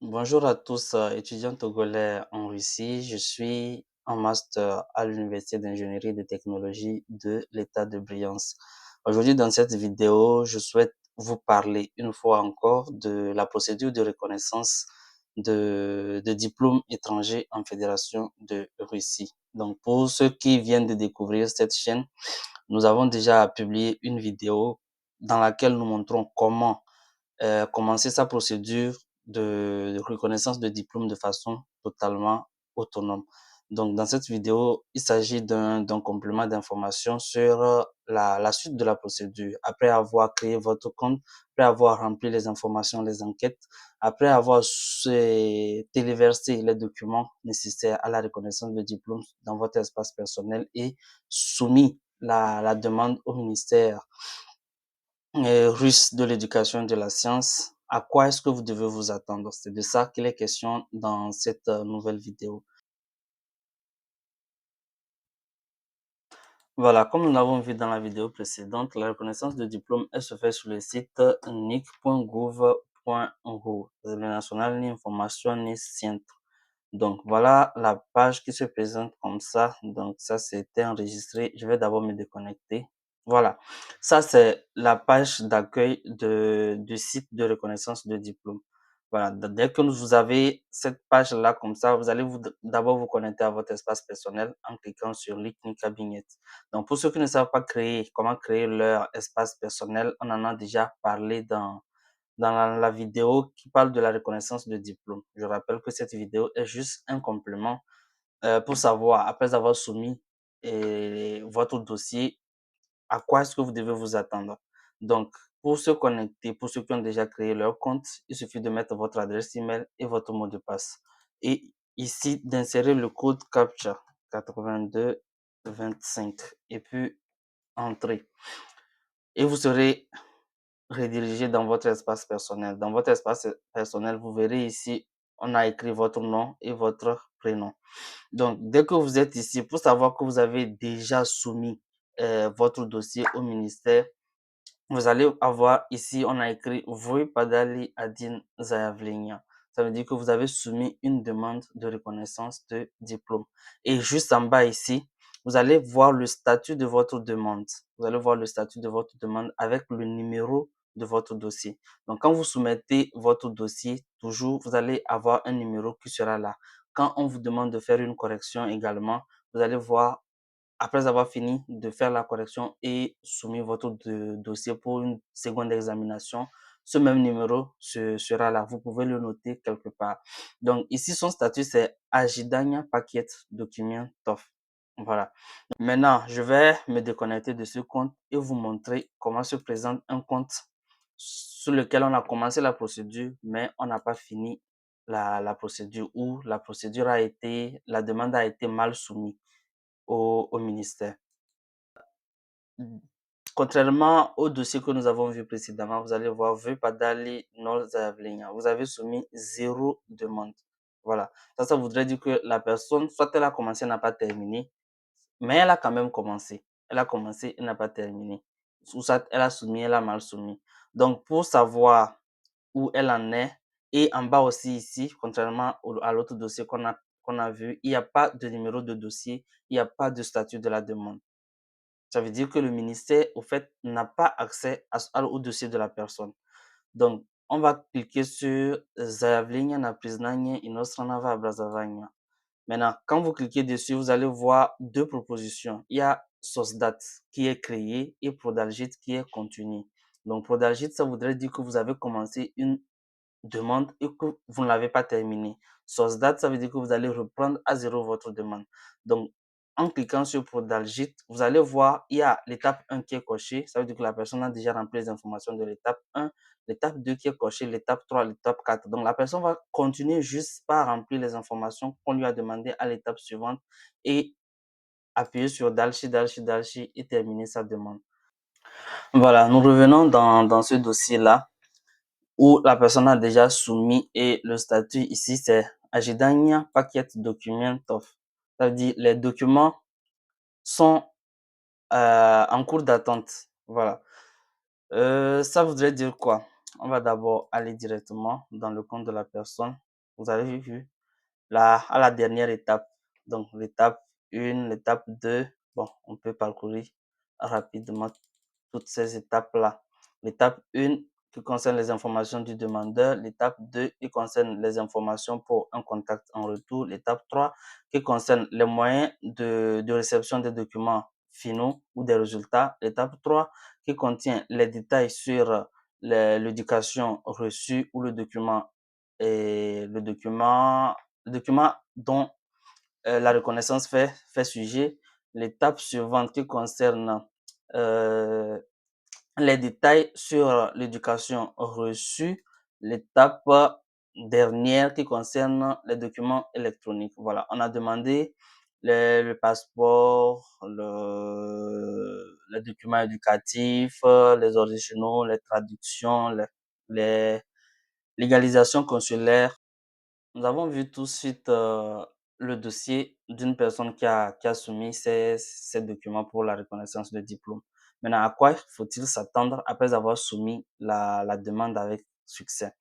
Bonjour à tous, étudiants togolais en Russie. Je suis en master à l'Université d'ingénierie et de technologie de l'État de Briansk. Aujourd'hui, dans cette vidéo, je souhaite vous parler une fois encore de la procédure de reconnaissance de diplômes étrangers en Fédération de Russie. Donc, pour ceux qui viennent de découvrir cette chaîne, nous avons déjà publié une vidéo dans laquelle nous montrons comment commencer sa procédure de reconnaissance de diplôme de façon totalement autonome. Donc, dans cette vidéo, il s'agit d'un complément d'information sur la suite de la procédure. Après avoir créé votre compte, après avoir rempli les informations, les enquêtes, après avoir téléversé les documents nécessaires à la reconnaissance de diplôme dans votre espace personnel et soumis la demande au ministère russe de l'éducation et de la science, à quoi est-ce que vous devez vous attendre? C'est de ça qu'il est question dans cette nouvelle vidéo. Voilà, comme nous l'avons vu dans la vidéo précédente, la reconnaissance de diplôme, elle se fait sur le site nic.gouv.ru, National Information Centre. Donc, voilà la page qui se présente comme ça. Donc, ça, c'était enregistré. Je vais d'abord me déconnecter. Voilà. Ça, c'est la page d'accueil du site de reconnaissance de diplôme. Voilà. Dès que vous avez cette page-là comme ça, vous allez d'abord vous connecter à votre espace personnel en cliquant sur Link Cabinet. Donc, pour ceux qui ne savent pas comment créer leur espace personnel, on en a déjà parlé dans la vidéo qui parle de la reconnaissance de diplôme. Je rappelle que cette vidéo est juste un complément pour savoir, après avoir soumis votre dossier, à quoi est-ce que vous devez vous attendre. Donc, pour se connecter, pour ceux qui ont déjà créé leur compte, il suffit de mettre votre adresse email et votre mot de passe. Et ici, d'insérer le code CAPTCHA 8225 et puis entrer. Et vous serez redirigé dans votre espace personnel. Dans votre espace personnel, vous verrez ici, on a écrit votre nom et votre prénom. Donc, dès que vous êtes ici, pour savoir que vous avez déjà soumis votre dossier au ministère, vous allez avoir ici, on a écrit Voi Padali Adin Zayavlenia. Ça veut dire que vous avez soumis une demande de reconnaissance de diplôme. Et juste en bas ici, vous allez voir le statut de votre demande. Vous allez voir le statut de votre demande avec le numéro de votre dossier. Donc, quand vous soumettez votre dossier, toujours, vous allez avoir un numéro qui sera là. Quand on vous demande de faire une correction également, vous allez voir après avoir fini de faire la correction et soumis votre dossier pour une seconde examination, ce même numéro sera là. Vous pouvez le noter quelque part. Donc ici, son statut, c'est Ajidania Paket Document TOF. Voilà. Maintenant, je vais me déconnecter de ce compte et vous montrer comment se présente un compte sur lequel on a commencé la procédure, mais on n'a pas fini la procédure ou la demande a été mal soumise au ministère. Contrairement au dossier que nous avons vu précédemment, vous allez voir Veuillez Padali Nolzavlenia. Vous avez soumis zéro demande. Voilà. Ça voudrait dire que la personne, soit elle a commencé, elle n'a pas terminé, mais elle a quand même commencé. Elle a commencé, elle n'a pas terminé. Ou soit elle a soumis, elle a mal soumis. Donc, pour savoir où elle en est, et en bas aussi ici, contrairement à l'autre dossier qu'on a vu, il n'y a pas de numéro de dossier, il n'y a pas de statut de la demande. Ça veut dire que le ministère, au fait, n'a pas accès au dossier de la personne. Donc, on va cliquer sur Zaявlenia na priznanie inostranawa образования. Maintenant, quand vous cliquez dessus, vous allez voir deux propositions. Il y a SOSDAT qui est créé et Prodalgit qui est continu. Donc, Prodalgit, ça voudrait dire que vous avez commencé une demande et que vous ne l'avez pas terminé. Source date, ça veut dire que vous allez reprendre à zéro votre demande. Donc, en cliquant sur Prodalgit, vous allez voir, il y a l'étape 1 qui est cochée. Ça veut dire que la personne a déjà rempli les informations de l'étape 1, l'étape 2 qui est cochée, l'étape 3, l'étape 4. Donc, la personne va continuer juste par remplir les informations qu'on lui a demandées à l'étape suivante et appuyer sur Dalshi et terminer sa demande. Voilà, nous revenons dans ce dossier-là où la personne a déjà soumis et le statut ici c'est Ajidania Packet Document of. Ça veut dire les documents sont en cours d'attente. Voilà. Ça voudrait dire quoi? On va d'abord aller directement dans le compte de la personne. Vous avez vu là, à la dernière étape. Donc, l'étape 1, l'étape 2. Bon, on peut parcourir rapidement toutes ces étapes-là. L'étape 1 qui concerne les informations du demandeur. L'étape 2 qui concerne les informations pour un contact en retour. L'étape 3 qui concerne les moyens de réception des documents finaux ou des résultats. L'étape 3 qui contient les détails sur l'éducation reçue ou le document dont la reconnaissance fait sujet. L'étape suivante qui concerne euh, les détails sur l'éducation reçue. L'étape dernière qui concerne les documents électroniques. Voilà, on a demandé le passeport, les documents éducatifs, les originaux, les traductions, les légalisations consulaires. Nous avons vu tout de suite le dossier d'une personne qui a soumis ses documents pour la reconnaissance de diplôme. Maintenant, à quoi faut-il s'attendre après avoir soumis la demande avec succès?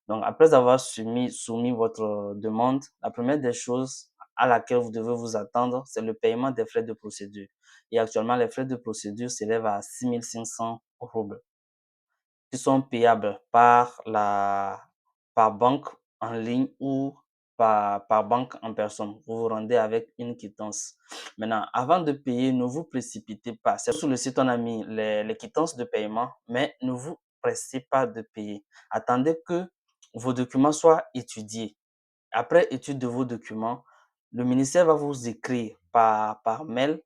Donc, après avoir soumis votre demande, la première des choses à laquelle vous devez vous attendre, c'est le paiement des frais de procédure. Et actuellement, les frais de procédure s'élèvent à 6500 roubles qui sont payables par banque en ligne ou par banque en personne. Vous vous rendez avec une quittance. Maintenant, avant de payer, ne vous précipitez pas. C'est sur le site, on a mis les quittances de paiement, mais ne vous pressez pas de payer. Attendez que vos documents soient étudiés. Après étude de vos documents, le ministère va vous écrire par mail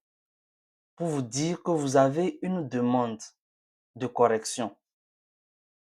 pour vous dire que vous avez une demande de correction.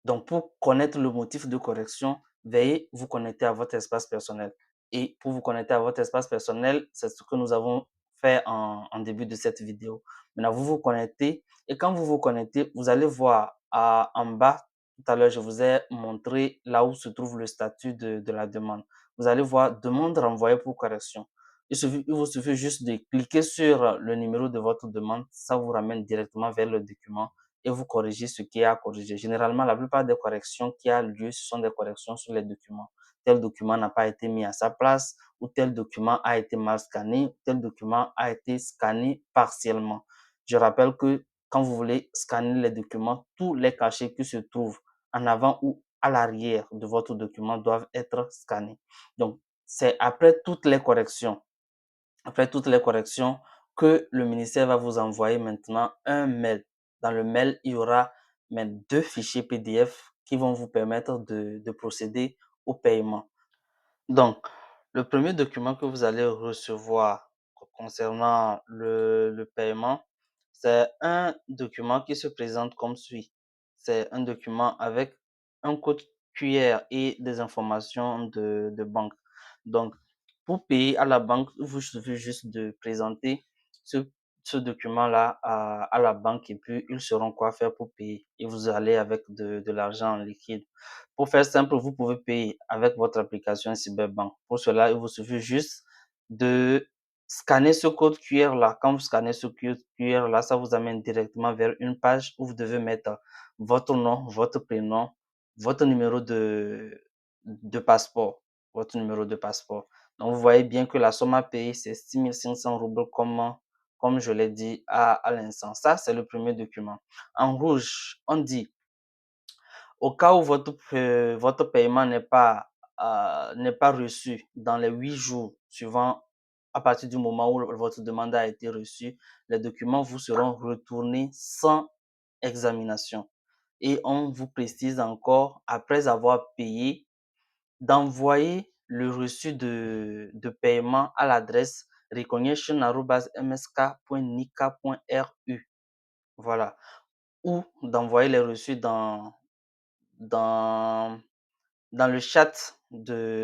Donc, pour connaître le motif de correction, veuillez vous connecter à votre espace personnel. Et pour vous connecter à votre espace personnel, c'est ce que nous avons fait en début de cette vidéo. Maintenant, vous vous connectez et quand vous vous connectez, vous allez voir en bas, tout à l'heure, je vous ai montré là où se trouve le statut de la demande. Vous allez voir demande renvoyée pour correction. Il vous suffit juste de cliquer sur le numéro de votre demande. Ça vous ramène directement vers le document et vous corrigez ce qui est à corriger. Généralement, la plupart des corrections qui ont lieu, ce sont des corrections sur les documents. Tel document n'a pas été mis à sa place ou tel document a été mal scanné, tel document a été scanné partiellement. Je rappelle que quand vous voulez scanner les documents, tous les cachets qui se trouvent en avant ou à l'arrière de votre document doivent être scannés. Donc, c'est après toutes les corrections, que le ministère va vous envoyer maintenant un mail. Dans le mail, il y aura même 2 fichiers PDF qui vont vous permettre de procéder au paiement. Donc, le premier document que vous allez recevoir concernant le paiement, c'est un document qui se présente comme suit. C'est un document avec un code QR et des informations de banque. Donc, pour payer à la banque, il vous suffit juste de présenter ce, ce document-là à la banque et puis ils sauront quoi faire pour payer. Et vous allez avec de l'argent en liquide. Pour faire simple, vous pouvez payer avec votre application Cyberbank. Pour cela, il vous suffit juste de scanner ce code QR-là. Quand vous scannez ce code QR-là, ça vous amène directement vers une page où vous devez mettre votre nom, votre prénom, votre numéro de passeport. Votre numéro de passeport. Donc, vous voyez bien que la somme à payer, c'est 6500 roubles comme je l'ai dit à l'instant. Ça, c'est le premier document. En rouge, on dit au cas où votre paiement n'est pas reçu dans les 8 jours suivant à partir du moment où votre demande a été reçue, les documents vous seront retournés sans examination. Et on vous précise encore, après avoir payé, d'envoyer le reçu de paiement à l'adresse recognition@msk.nica.ru. Voilà. Ou d'envoyer les reçus dans, dans le chat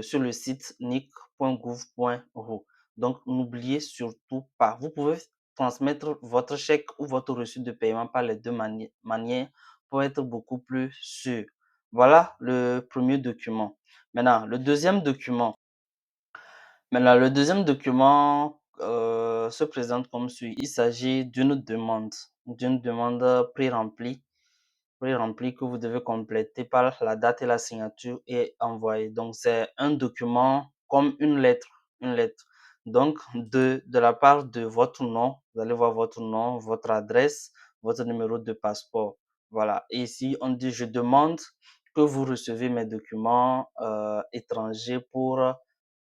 sur le site nic.gouv.ru. Donc, n'oubliez surtout pas. Vous pouvez transmettre votre chèque ou votre reçu de paiement par les deux manières pour être beaucoup plus sûr. Voilà le premier document. Maintenant, le deuxième document. Le deuxième document se présente comme suit. Il s'agit d'une demande pré-remplie pré-rempli que vous devez compléter par la date et la signature et envoyer. Donc, c'est un document comme une lettre, une lettre. Donc, de la part de votre nom, vous allez voir votre nom, votre adresse, votre numéro de passeport. Voilà. Et ici, on dit, je demande que vous recevez mes documents étrangers pour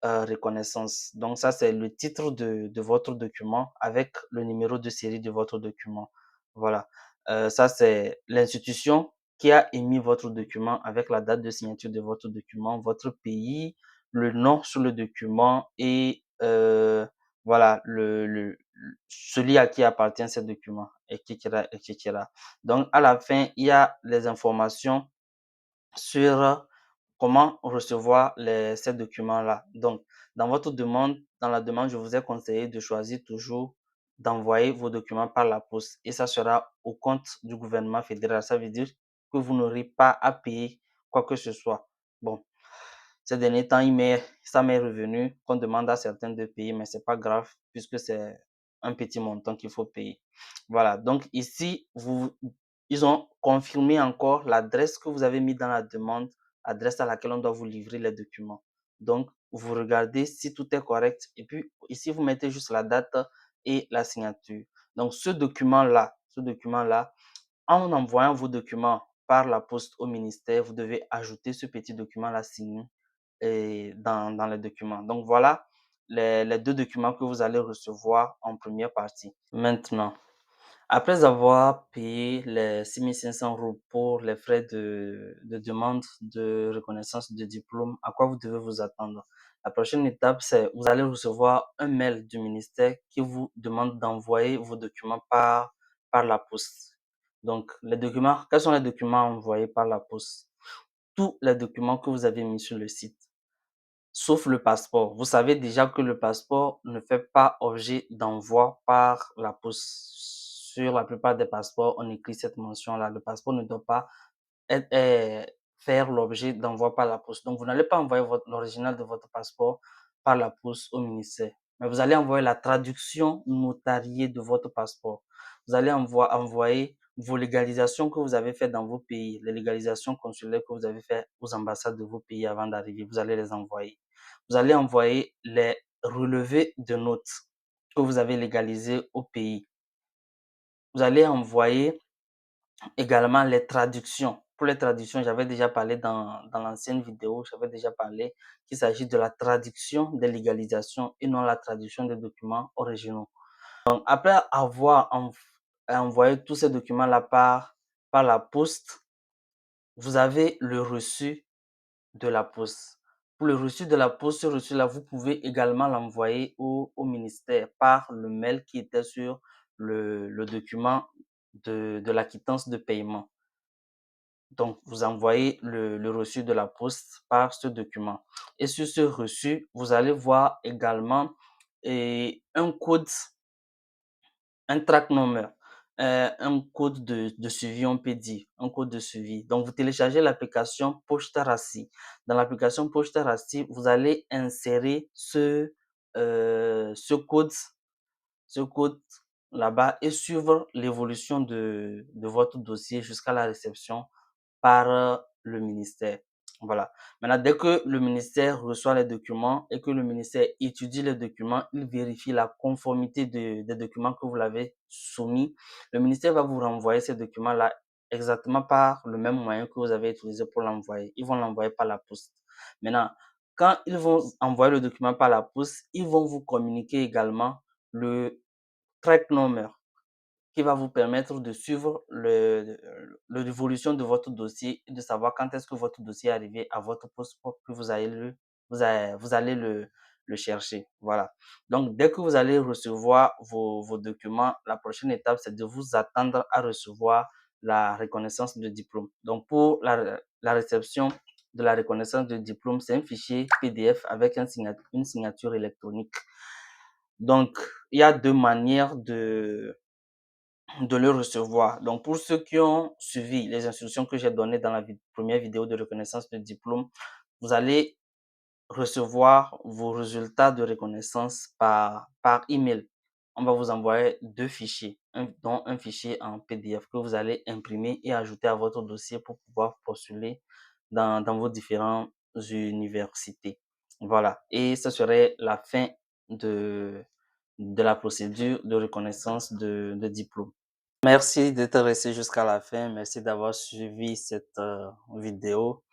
reconnaissance. Donc, ça, c'est le titre de votre document avec le numéro de série de votre document. Voilà. Ça, c'est l'institution qui a émis votre document avec la date de signature de votre document, votre pays, le nom sur le document et voilà, celui à qui appartient ce document, etc., etc. Donc, à la fin, il y a les informations sur comment recevoir ces documents-là. Donc, dans votre demande, dans la demande, je vous ai conseillé de choisir toujours d'envoyer vos documents par la poste et ça sera au compte du gouvernement fédéral. Ça veut dire que vous n'aurez pas à payer quoi que ce soit. Bon, ces derniers temps, ça m'est revenu qu'on demande à certains de payer, mais c'est pas grave puisque c'est un petit montant qu'il faut payer. Voilà. Donc ici, ils ont confirmé encore l'adresse que vous avez mis dans la demande, adresse à laquelle on doit vous livrer les documents. Donc, vous regardez si tout est correct et puis ici, vous mettez juste la date et la signature. Donc, ce document-là, en envoyant vos documents par la poste au ministère, vous devez ajouter ce petit document-là signé dans les documents. Donc voilà les deux documents que vous allez recevoir en première partie. Maintenant, après avoir payé les 6 500 € pour les frais de demande de reconnaissance de diplôme, à quoi vous devez vous attendre? La prochaine étape, c'est vous allez recevoir un mail du ministère qui vous demande d'envoyer vos documents par la poste. Donc, quels sont les documents envoyés par la poste? Tous les documents que vous avez mis sur le site sauf le passeport. Vous savez déjà que le passeport ne fait pas objet d'envoi par la poste. Sur la plupart des passeports, on écrit cette mention-là. Le passeport ne doit pas faire l'objet d'envoi par la poste. Donc, vous n'allez pas envoyer l'original de votre passeport par la poste au ministère, mais vous allez envoyer la traduction notariée de votre passeport. Vous allez envoyer vos légalisations que vous avez faites dans vos pays, les légalisations consulaires que vous avez faites aux ambassades de vos pays avant d'arriver, vous allez les envoyer. Vous allez envoyer les relevés de notes que vous avez légalisés au pays. Vous allez envoyer également les traductions. Pour les traductions, j'avais déjà parlé dans l'ancienne vidéo, j'avais déjà parlé qu'il s'agit de la traduction des légalisations et non la traduction des documents originaux. Donc, après avoir envoyé tous ces documents-là par la poste, vous avez le reçu de la poste. Pour le reçu de la poste, ce reçu-là, vous pouvez également l'envoyer au ministère par le mail qui était sur le document de la quittance de paiement. Donc, vous envoyez le reçu de la poste par ce document. Et sur ce reçu, vous allez voir également un code, un track number, un code de suivi, on peut dire, un code de suivi. Donc, vous téléchargez l'application Pochta Rassi. Dans l'application Pochta Rassi, vous allez insérer ce code là-bas et suivre l'évolution de votre dossier jusqu'à la réception par le ministère. Voilà. Maintenant, dès que le ministère reçoit les documents et que le ministère étudie les documents, il vérifie la conformité des documents que vous l'avez soumis. Le ministère va vous renvoyer ces documents-là exactement par le même moyen que vous avez utilisé pour l'envoyer. Ils vont l'envoyer par la poste. Maintenant, quand ils vont envoyer le document par la poste, ils vont vous communiquer également le track number qui va vous permettre de suivre l'évolution de votre dossier et de savoir quand est-ce que votre dossier est arrivé à votre poste pour que vous allez le chercher. Voilà. Donc, dès que vous allez recevoir vos documents, la prochaine étape, c'est de vous attendre à recevoir la reconnaissance de diplôme. Donc, pour la réception de la reconnaissance de diplôme, c'est un fichier PDF avec une signature électronique. Donc, il y a deux manières de le recevoir. Donc, pour ceux qui ont suivi les instructions que j'ai données dans la première vidéo de reconnaissance de diplôme, vous allez recevoir vos résultats de reconnaissance par email. on va vous envoyer 2 fichiers, dont un fichier en PDF que vous allez imprimer et ajouter à votre dossier pour pouvoir postuler dans vos différentes universités. Voilà, et ce serait la fin de la procédure de reconnaissance de diplôme. Merci d'être resté jusqu'à la fin. Merci d'avoir suivi cette vidéo.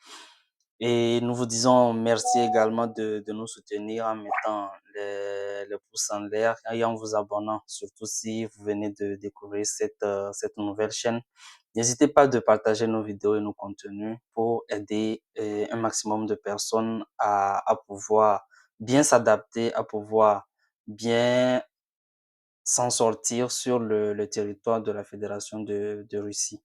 Et nous vous disons merci également de nous soutenir en mettant les pouces en l'air et en vous abonnant, surtout si vous venez de découvrir cette nouvelle chaîne. N'hésitez pas de partager nos vidéos et nos contenus pour aider un maximum de personnes à pouvoir bien s'adapter, à pouvoir bien s'en sortir sur le territoire de la Fédération de Russie.